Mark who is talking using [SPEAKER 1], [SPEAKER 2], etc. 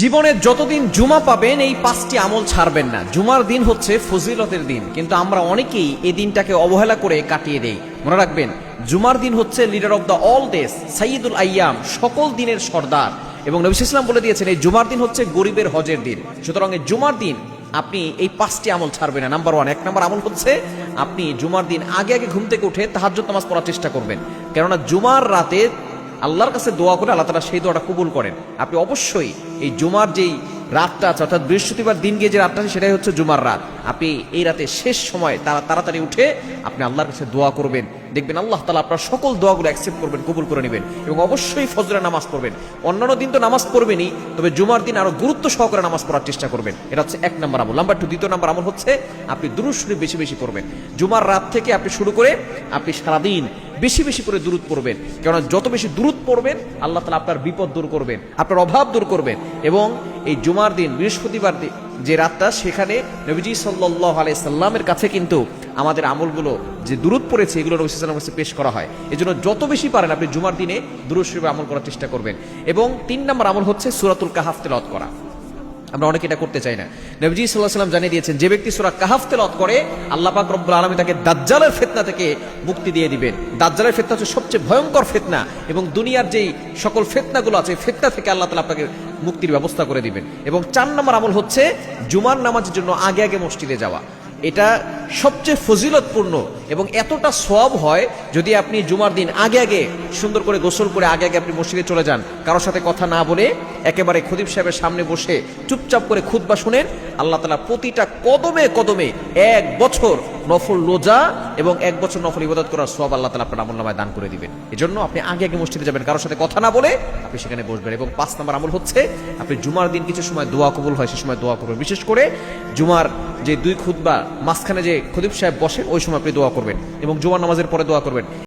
[SPEAKER 1] জীবনে যতদিন জুমা পাবেন এই 5টি আমল ছাড়বেন না। জুমার দিন হচ্ছে ফজিলতের দিন, কিন্তু আমরা অনেকেই এই দিনটাকে অবহেলা করে কাটিয়ে দেই। মনে রাখবেন, জুমার দিন হচ্ছে leader of the all days, সাইয়্যিদুল আইয়াম, সকল দিনের সর্দার। এবং নবী সাল্লাল্লাহু আলাইহি ওয়াসাল্লাম বলে দিয়েছেন এই জুমার দিন হচ্ছে গরিবের হজের দিন। সুতরাং এই জুমার দিন আপনি এই 5টি আমল ছাড়বেন না। নাম্বার 1, 1 নম্বর আমল হচ্ছে আপনি জুমার দিন আগে আগে ঘুম থেকে উঠে তাহাজ্জুদ নামাজ পড়ার চেষ্টা করবেন। কেননা জুমার রাতে আল্লাহর কাছে দোয়া করে আল্লাহ তাআলা সেই দোয়াটা কবুল করেন। আপনি অবশ্যই এই জুমার যেই রাতটা আছে, অর্থাৎ বৃহস্পতিবার দিন গিয়ে যে রাতটা আছে সেটাই হচ্ছে জুমার রাত। আপনি এই রাতে শেষ সময় তাড়াতাড়ি উঠে আপনি আল্লাহর কাছে দোয়া করবেন। দেখবেন আল্লাহ তাআলা আপনার সকল দোয়াগুলো অ্যাকসেপ্ট করবেন, কবুল করে নেবেন। এবং অবশ্যই ফজরের নামাজ পড়বেন। অন্যান্য দিন তো নামাজ পড়বেনই, তবে জুমার দিন আরো গুরুত্ব সহকারে নামাজ পড়ার চেষ্টা করবেন। এটা হচ্ছে 1 নম্বর আমল। নাম্বার 2, দ্বিতীয় নম্বর আমল হচ্ছে আপনি দুরূদ শরীফ বেশি বেশি পড়বেন। জুমার রাত থেকে আপনি শুরু করে আপনি সারাদিন বেশি বেশি করে দুরূদ পড়বেন। কেননা যত বেশি দুরূদ পড়বেন আল্লাহ তাআলা আপনার বিপদ দূর করবেন, আপনার অভাব দূর করবেন। এবং এই জুমার দিন বৃহস্পতিবার যে রাতটা, সেখানে নবীজি সাল্লাল্লাহু আলাইহি সাল্লামের কাছে কিন্তু আমাদের আমলগুলো যে দুরূদ পড়েছে এগুলো নবী সাল্লাল্লাহু আলাইহি ওয়াসাল্লামের কাছে পেশ করা হয়। এজন্য যত বেশি পারেন আপনি জুমার দিনে দুরূদ শরীফে আমল করার চেষ্টা করবেন। এবং 3 নম্বর আমল হচ্ছে সূরাতুল কাহাফ তেলাওয়াত করা। আমরা অনেকে এটা করতে চাই না। নবীজি সাল্লাল্লাহু আলাইহি ওয়াসাল্লাম জানিয়ে দিয়েছেন, যে ব্যক্তি সূরা কাহাফ তেলাওয়াত করে আল্লাহ পাক রব্বুল আলামিন তাকে দাজ্জালের ফিতনা থেকে মুক্তি দিয়ে দিবেন। দাজ্জালের ফিতনা হচ্ছে সবচেয়ে ভয়ঙ্কর ফিতনা, এবং দুনিয়ার যেই সকল ফিতনাগুলো আছে ফিতনা থেকে আল্লাহ তাআলা আপনাকে মুক্তির ব্যবস্থা করে দিবেন। এবং 4 নম্বর আমল হচ্ছে জুমার নামাজের জন্য আগে আগে মসজিদে যাওয়া। এটা সবচেয়ে ফজিলতপূর্ণ এবং এতটা সওয়াব হয় যদি আপনি জুমার দিন আগে আগে সুন্দর করে গোসল করে আগে আগে আপনি মসজিদে চলে যান, কারোর সাথে কথা না বলে একেবারে খতিব সাহেবের সামনে বসে চুপচাপ করে খুতবা শুনেন। আল্লাহ তাআলা প্রতিটা কদমে কদমে 1 বছর নফল রোজা এবং 1 বছর নফল ইবাদত করার সওয়াব আল্লাহ তাআলা আপনার আমলনামায় দান করে দিবেন। এজন্য আপনি আগে আগে মসজিদে যাবেন, কারোর সাথে কথা না বলে আপনি সেখানে বসবেন। এবং 5 নম্বর আমল হচ্ছে আপনি জুমার দিন কিছু সময় দোয়া কবুল হয় সে সময় দোয়া করবেন। বিশেষ করে জুমার যে 2 খুতবা মাঝখানে যে খতিব সাহেব বসে ওই সময় আপনি দোয়া করবেন এবং জুমার নামাজের পরে দোয়া করবেন।